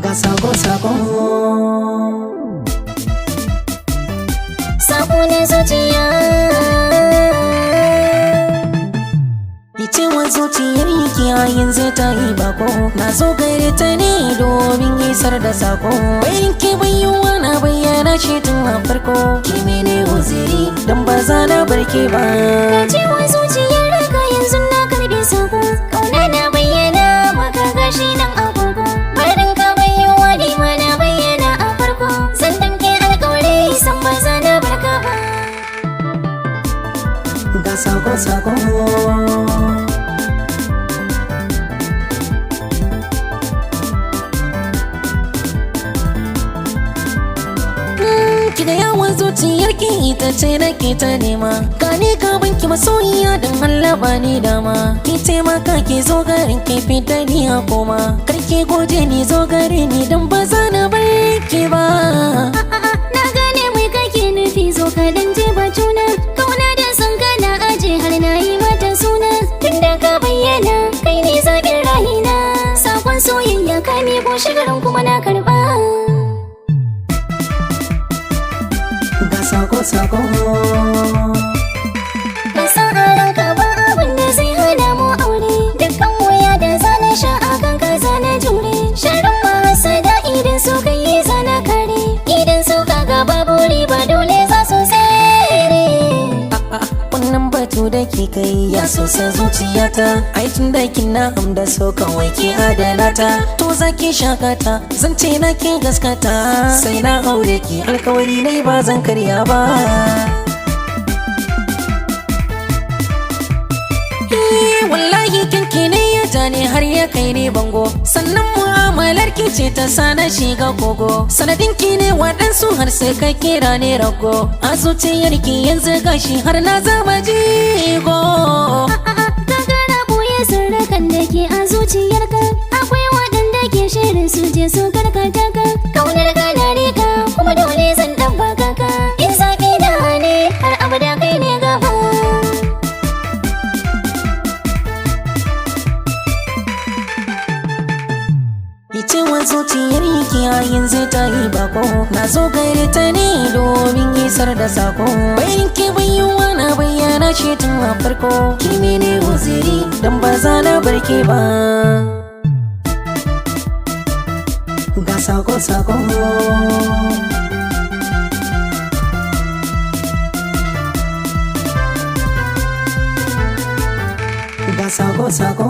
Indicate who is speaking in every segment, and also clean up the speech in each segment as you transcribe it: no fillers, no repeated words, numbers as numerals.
Speaker 1: Ga sako-sako
Speaker 2: na zuciya,
Speaker 1: icewar zuciyar yake a yanzu ta yi bako. Na zo gare ta ne domin isar da sako. Bayan ke bayyana na bayyana shi tun a farko. Ki mene uziri don ba za na barke ba.
Speaker 2: icewar zuciyar ka yanzu na karbe sako. Kauna na bayyana maka gashi nan a farko. Barin ka bayyana ni ma na bayyana a farko. Zan damke alƙawari san ba za na barka ba.
Speaker 1: Ga sako-sako ki da yawan zuciyar ki ita ce nake ta nema. Gane ka banki masoyiya don Allah ba ni dama. Ki taimaka ki zo garin ki fita ni a koma. Karki gode ni zo gare ni don ba za na bar ki ba.
Speaker 2: Na gane mai kake nufi zo ka dan je ba juna. Kauna da son kana aje har na yi mata suna. Tunda ka bayyana kai ne zaɓin rahina. Sakon soyayya ka miƙo shigarin kuma na karɓa.
Speaker 1: Ga sako-sako
Speaker 2: Ka san a ranka ba abin da zai hana mu aure. Dukkan waya da zana sha a kan ka zana jure. Sharin mahasada idan su ka yi zana kare. Idan su ka gaba buri ba dole za su tsere.
Speaker 1: wannan batu da ke kai ya sosa zuciyata. Ai tun da kina da so kawai ki adana ta. To za ki shakata zance na ki gaskata. Sai na aure ki alkawari ne ba zan karya ba. Wallahi kinki ne ya jani har ya kai ne bango. Sannan mu'amalar ki ce ta sana shiga kogo. Sanadin ki ne waɗansu har sai ka kira ne rago. A zuciyar ki yanzu gashi har na zama jigo.
Speaker 2: Kakara ɓoye sirrikan da ke a zuciyarka. Akwai waɗanda ke shirin su je su karkata ka. Kaunar ka na rika kuma dole zan ɗan baka ka. In zaɓi na ne har abada kai ne gaba.
Speaker 1: Icewar zuciyar ki a yanzu ta yi bako. Na zo gare ta ne domin isar da sako. Bayan ki bayyana na bayyana shi tun a farko. Ki mene uziri don ba za na barke ba. Ga sako-sako ga sako-sako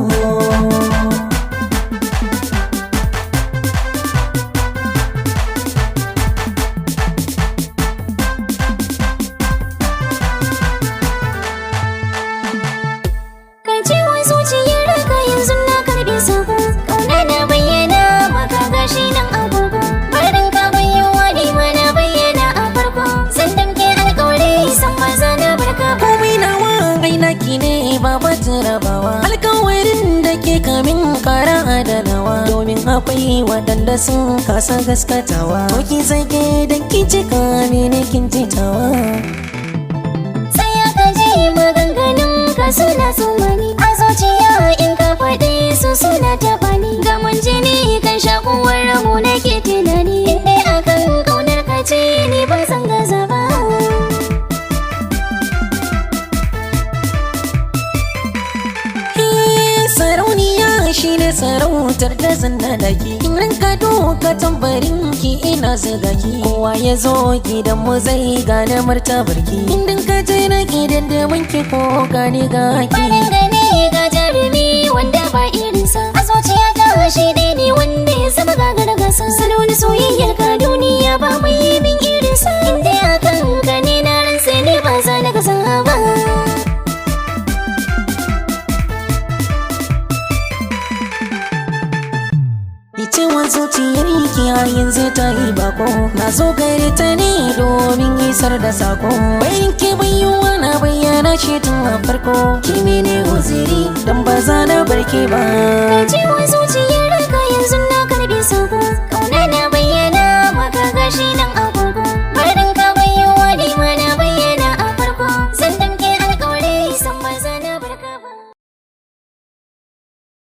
Speaker 2: Icewar zuciyar ka yanzu na karbe sako. Kauna na bayyana maka gashi nan a farko. Barin ka bayyana ni ma na bayyana a farko. Zan damke alƙawari san ba za na barka ba.
Speaker 1: komai nawa aina ki ne ba batun rabawa. Alkawarin da ke kamin kara adanawa. Domin akwai waɗanda sun kasa gaskatawa. Ko ki zage don ki cika mene kin jitawa.
Speaker 2: Sai aka ji maganganun ka suna tsumani. A zuciya in ka faɗi su suna taɓa ni. Gaman jini kan shakuwar ramu nake tunani. In dai akan ƙaunar ka ce ni ba zan gaza ba.
Speaker 1: Sarauniya shi ne sarautar da zanna daki. In ranka doka tambarin ki ina zuga ki. Kowa ya zo gidan mu zai gane martabar ki. Indin ka je na gidan da wanki ko gane ga ki.
Speaker 2: Farin gane ga jarumi wanda ba irinsa. A zuciya ta shi dai ne wanda ya zama gagara gasa. Salon soyayyar ka duniya ba mai yi min irinsa. Inda akan ka ne na ransa ne ba za na gasa ba.
Speaker 1: Icewar zuciyar ki a yanzu ta yi bako. Na zo gare ta ne domin isar da sako. Bayan ki bayyana na bayyana shi tun a farko. Ki mene uziri don ba za na barke ba.
Speaker 2: Icewar zuciyar ka yanzu na karbe sako. Kauna na bayyana maka gashi nan a farko.